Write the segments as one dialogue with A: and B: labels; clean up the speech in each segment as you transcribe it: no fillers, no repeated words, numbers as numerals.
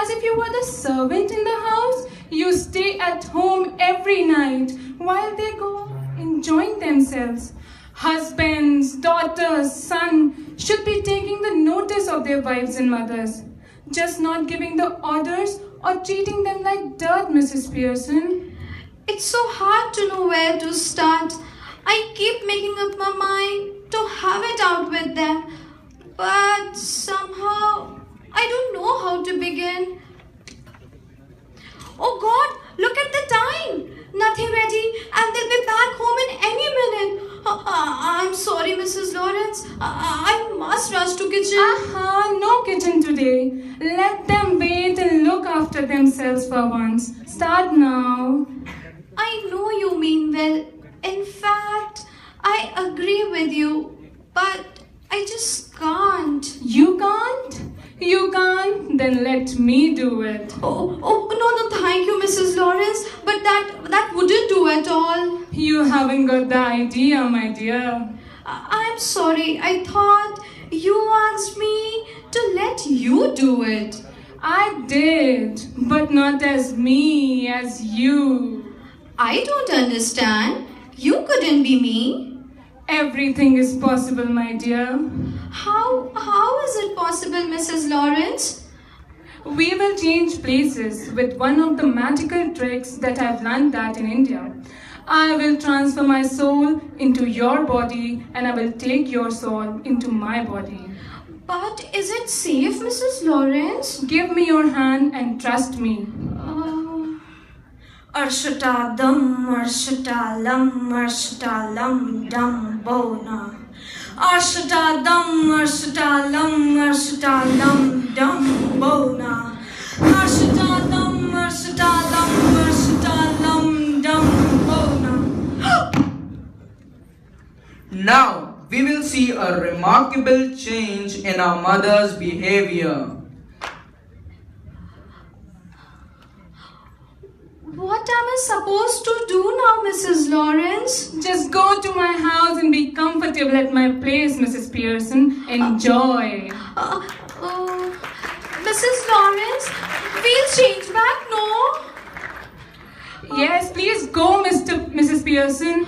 A: as if you were the servant in the house. You stay at home every night while they go enjoying themselves. Husbands, daughters, sons should be taking the notice of their wives and mothers, just not giving the orders or treating them like dirt, Mrs. Pearson.
B: It's so hard to know where to start. I keep making up my mind to have it out with them, but somehow I don't know how to begin. Oh God, look at the time. Nothing ready and they'll be back home in any minute. I'm sorry, Mrs. Lawrence. I must rush to kitchen.
A: No kitchen today. Let them wait and look after themselves for once. Start now.
B: I know you mean well. In fact, I agree with you, but I just can't.
A: You can't? You can't? Then let me do it.
B: Oh, no, thank you, Mrs. Lawrence, but that wouldn't do at all.
A: You haven't got the idea, my dear.
B: I'm sorry, I thought you asked me to let you do it.
A: I did, but not as me, as you.
B: I don't understand. You couldn't be me.
A: Everything is possible, my dear.
B: How is it possible, Mrs. Lawrence?
A: We will change places with one of the magical tricks that I've learned that in India. I will transfer my soul into your body and I will take your soul into my body.
B: But is it safe, Mrs. Lawrence?
A: Give me your hand and trust me.
B: Arshata dum, dum, bona. Arshata dum, dum, bona. Arshata dum, dum, bona.
C: Now, we will see a remarkable change in our mother's behavior.
B: What am I supposed to do now, Mrs. Lawrence?
A: Just go to my house and be comfortable at my place, Mrs. Pearson. Enjoy.
B: Mrs. Lawrence, we'll change back, no?
A: Yes, please go, Mrs. Pearson.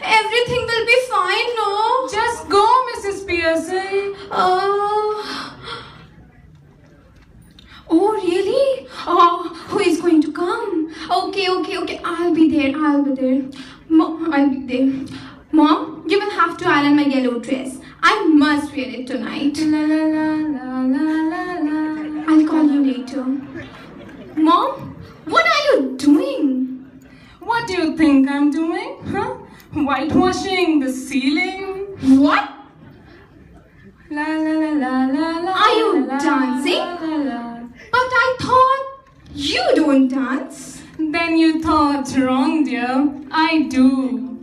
B: Everything will be fine, no?
A: Just go, Mrs. Pearson.
B: Oh, really? Oh, who is going to come? Okay. I'll be there. I'll be there. Mom, you will have to iron my yellow dress. I must wear it tonight.
A: La la la la la la.
B: I'll call you later. Mom, what are you doing?
A: What do you think I'm doing? Whitewashing the ceiling?
B: What?
A: La la la la la la.
B: Are you
A: la,
B: dancing?
A: La, la, la.
B: But I thought you don't dance.
A: Then you thought wrong, dear. I do.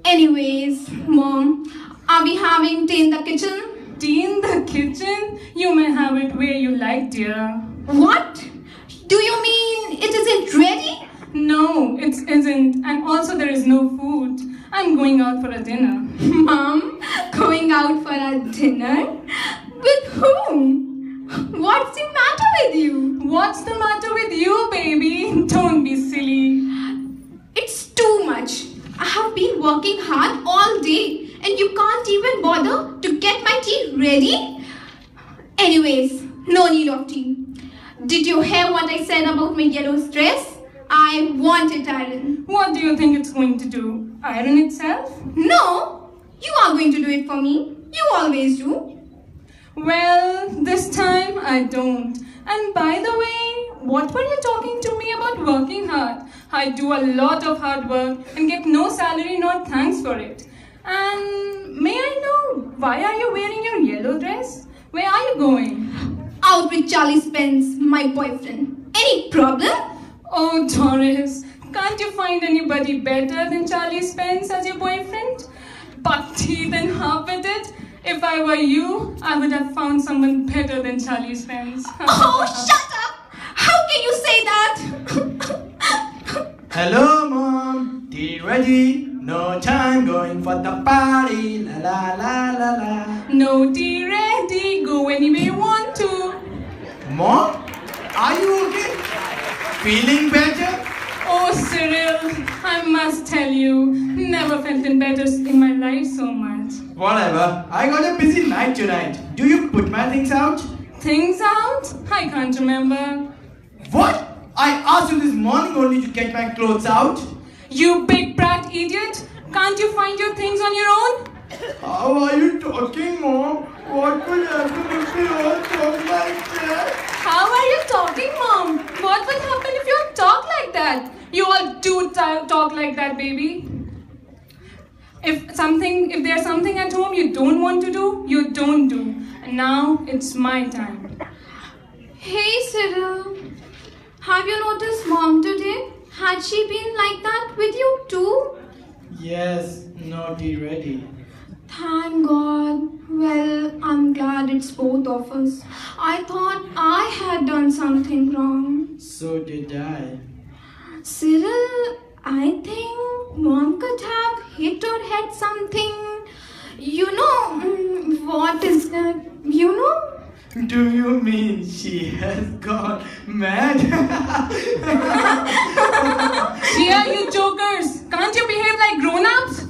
B: Anyways, Mom, are we having tea in the kitchen?
A: Tea in the kitchen? You may have it where you like, dear.
B: What? Do you mean it isn't ready?
A: No, it isn't. And also there is no food. I'm going out for a dinner.
B: Mom, going out for a dinner? With whom? What's the matter with you?
A: What's the matter with you, baby? Don't be silly.
B: It's too much. I have been working hard all day and you can't even bother to get my tea ready? Anyways, no need of tea. Did you hear what I said about my yellow dress? I want it ironed.
A: What do you think it's going to do? Iron itself?
B: No, you are going to do it for me. You always do.
A: Well, this time I don't. And by the way, what were you talking to me about working hard? I do a lot of hard work and get no salary nor thanks for it. And may I know, why are you wearing your yellow dress? Where are you going?
B: Out with Charlie Spence, my boyfriend. Any problem?
A: Oh, Doris, can't you find anybody better than Charlie Spence as your boyfriend? Buck teeth and half-witted? If I were you, I would have found someone better than Charlie Spence.
B: Oh, shut up! How can you say that?
D: Hello, Mom. Tea ready? No time going for the party. La la la la la.
A: No tea ready, go anywhere you want to.
D: Mom, Are you okay? Feeling better?
A: Oh, Cyril, I must tell you, never felt in better in my life so much.
D: Whatever. I got a busy night tonight. Do you put my things out?
A: Things out? I can't remember.
D: What? I asked you this morning only to get my clothes out.
A: You big brat idiot! Can't you find your things on your own?
D: How are you talking, Mom? What will happen if we all talk like that?
A: How are you talking, Mom? What will happen if you all talk like that? You all do talk like that, baby. If there's something at home you don't want to do, you don't do. And now it's my time.
B: Hey, Cyril. Have you noticed Mom today? Had she been like that with you too?
D: Yes, naughty ready.
B: Thank God. Well, I'm glad it's both of us. I thought I had done something wrong.
D: So did I.
B: Cyril, I think Mom could have hit or had something. You know, what is that? You know?
D: Do you mean she has gone mad?
A: Here, you jokers! Can't you behave like grown-ups?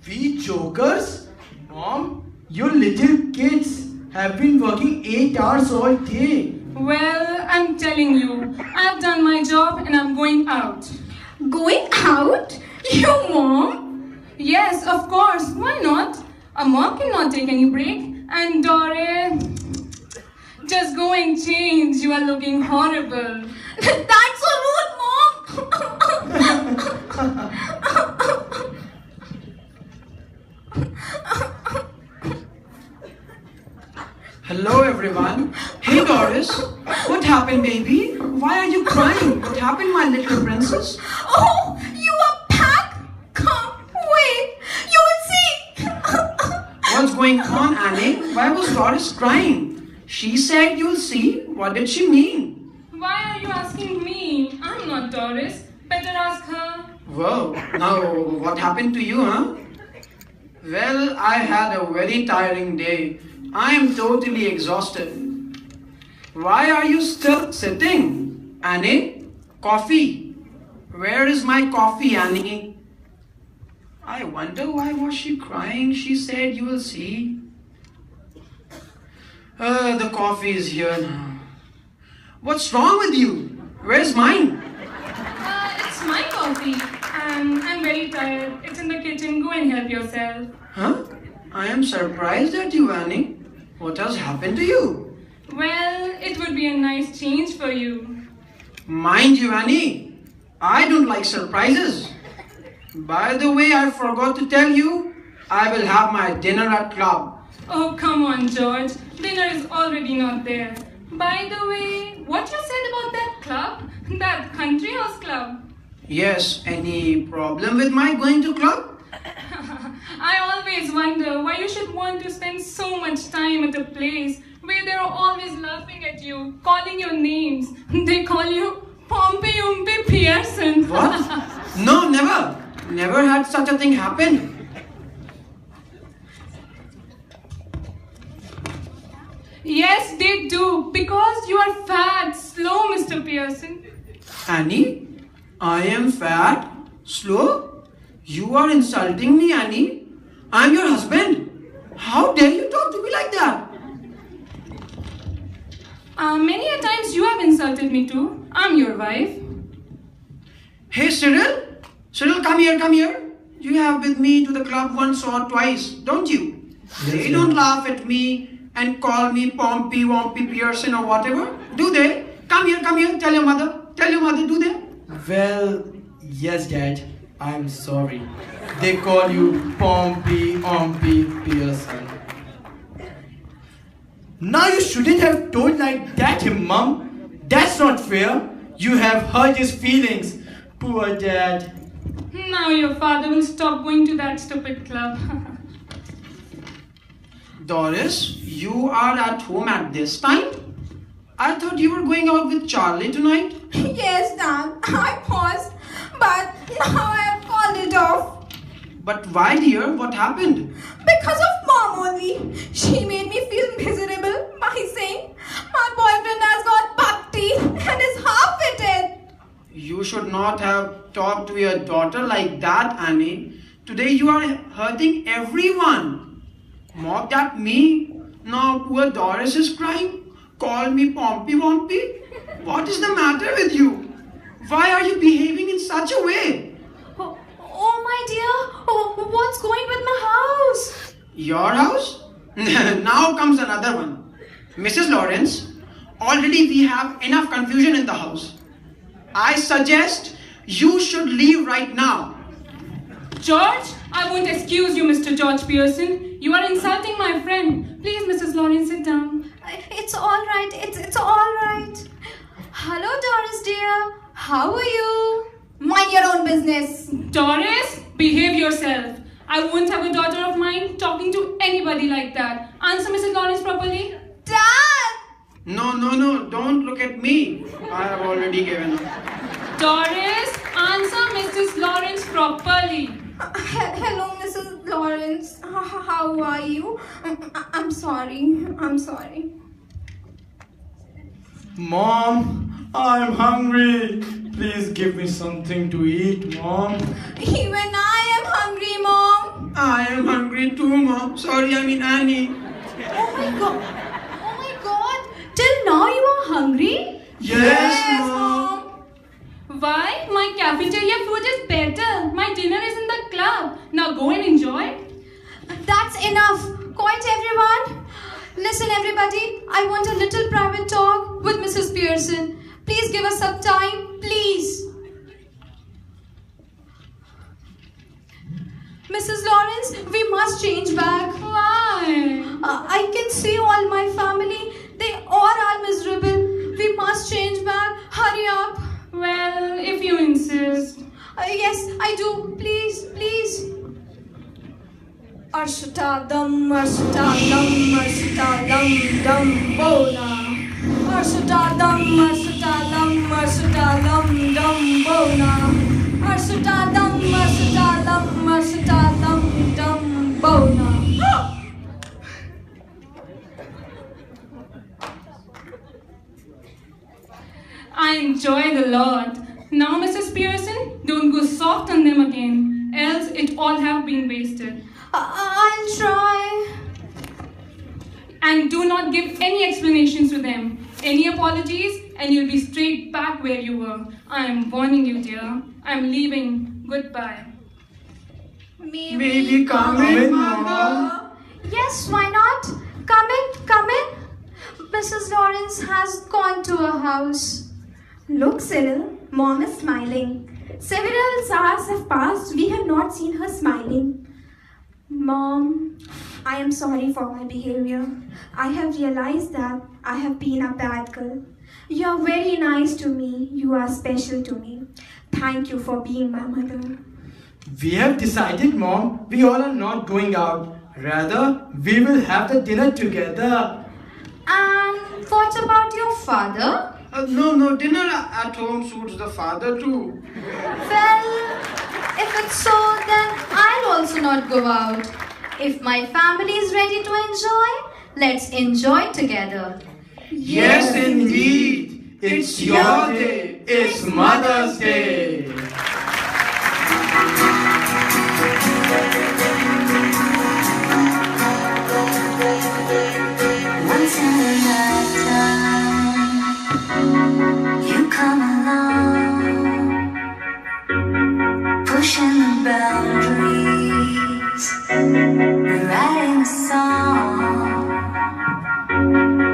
D: We jokers? Mom, your little kids have been working 8 hours all day.
A: Well, I'm telling you, I've done my job and I'm going out.
B: Going out? You, Mom?
A: Yes, of course. Why not? A mom cannot take any break. And Dore, just go and change. You are looking horrible.
B: That's so rude, Mom!
C: Hello everyone. Hey Doris, what happened baby? Why are you crying? What happened my little princess?
B: Oh, you are back? Come, wait, you will see.
C: What's going on Annie? Why was Doris crying? She said you'll see. What did she mean?
A: Why are you asking me? I'm not Doris. Better ask her.
C: Whoa, now what happened to you, huh? Well, I had a very tiring day. I am totally exhausted. Why are you still sitting? Annie, coffee. Where is my coffee, Annie? I wonder why was she crying? She said you will see. The coffee is here now. What's wrong with you? Where's mine?
A: It's my coffee. I'm very tired. It's in the kitchen. Go and help yourself.
C: Huh? I am surprised at you, Annie. What has happened to you?
A: Well, it would be a nice change for you.
C: Mind you, Annie, I don't like surprises. By the way, I forgot to tell you, I will have my dinner at club.
A: Oh, come on, George. Dinner is already not there. By the way, what you said about that club? That country house club?
C: Yes, any problem with my going to club?
A: I always wonder why you should want to spend so much time at a place where they're always laughing at you, calling your names. They call you Pompey Umpy Pearson.
C: What? No, never. Never had such a thing happen.
A: Yes, they do, because you are fat, slow, Mr. Pearson.
C: Annie, I am fat, slow. You are insulting me, Annie. I am your husband. How dare you talk to me like that?
A: Many a times you have insulted me too. I'm your wife.
C: Hey, Cyril. Cyril, come here, come here. You have with me to the club once or twice, don't you? They don't laugh at me and call me Pompey, Wompy, Pearson or whatever, do they? Come here, tell your mother, do they?
D: Well, yes, Dad. I'm sorry. They call you Pompey, Ompy, Pearson. Now you shouldn't have told like that, Mom. That's not fair. You have hurt his feelings. Poor Dad.
A: Now your father will stop going to that stupid club.
C: Doris, you are at home at this time? I thought you were going out with Charlie tonight.
B: Yes, Dad, I paused, but now I have called it off.
C: But why, dear? What happened?
B: Because of Mom only. She made me feel miserable by saying my boyfriend has got puppy
C: You should not have talked to your daughter like that, Annie. Today you are hurting everyone. Mocked at me. Now poor Doris is crying. Call me Pompey Wompy. What is the matter with you? Why are you behaving in such a way?
B: Oh my dear, what's going with my house?
C: Your house? Now comes another one. Mrs. Lawrence, already we have enough confusion in the house. I suggest you should leave right now.
A: George, I won't excuse you, Mr. George Pearson. You are insulting my friend. Please, Mrs. Lawrence, sit down.
B: It's all right. It's all right. Hello, Doris dear. How are you? Mind your own business.
A: Doris, behave yourself. I won't have a daughter of mine talking to anybody like that. Answer Mrs. Lawrence properly.
B: Dad!
C: No, don't look at me. I have already given up.
A: Doris, answer Mrs. Lawrence properly.
B: Hello, Mrs. Lawrence. How are you? I'm sorry.
D: Mom, I'm hungry. Please give me something to eat, Mom.
B: Even I am hungry, Mom.
C: I am hungry too, Mom. Sorry, I mean Annie.
B: Oh my God. Till now you are hungry?
C: Yes, Mom.
A: Why? My cafeteria food is better. My dinner is in the club. Now go and enjoy.
B: That's enough. Quite everyone. Listen, everybody. I want a little private talk with Mrs. Pearson. Please give us some time. Please. Mrs. Lawrence, we must change back.
A: Why?
B: I can see all my family. They all are miserable. We must change back. Hurry up.
A: Well, if you insist.
B: Yes, I do. Please. Arshutadam, dum, bona. Arshutadam, dum, bona. Arshutadam, dum, bona.
A: I enjoy the lot. Now, Mrs. Pearson, don't go soft on them again, else it all have been wasted.
B: I'll try.
A: And do not give any explanations to them. Any apologies, and you'll be straight back where you were. I am warning you, dear. I'm leaving. Goodbye.
B: May
C: we come in, Mama?
B: Yes, why not? Come in. Mrs. Lawrence has gone to her house. Look, Cyril, Mom is smiling. Several hours have passed. We have not seen her smiling. Mom, I am sorry for my behavior. I have realized that I have been a bad girl. You are very nice to me. You are special to me. Thank you for being my mother.
D: We have decided, Mom, we all are not going out. Rather, we will have the dinner together.
B: And what about your father?
C: No, dinner at home suits the father too.
B: Well, if it's so, then I'll also not go out. If my family is ready to enjoy, let's enjoy together.
C: Yes, indeed. It's your day. It's Mother's Day.
E: Once in a lifetime, you come along, pushing the boundaries, writing a song.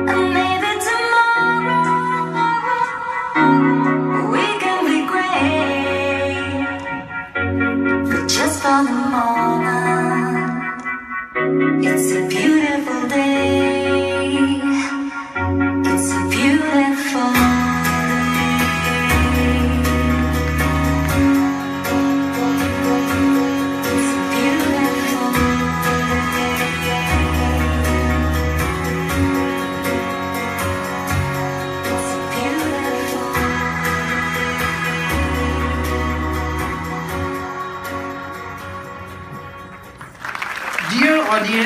E: And maybe tomorrow we can be great, but just for the moment, it's enough.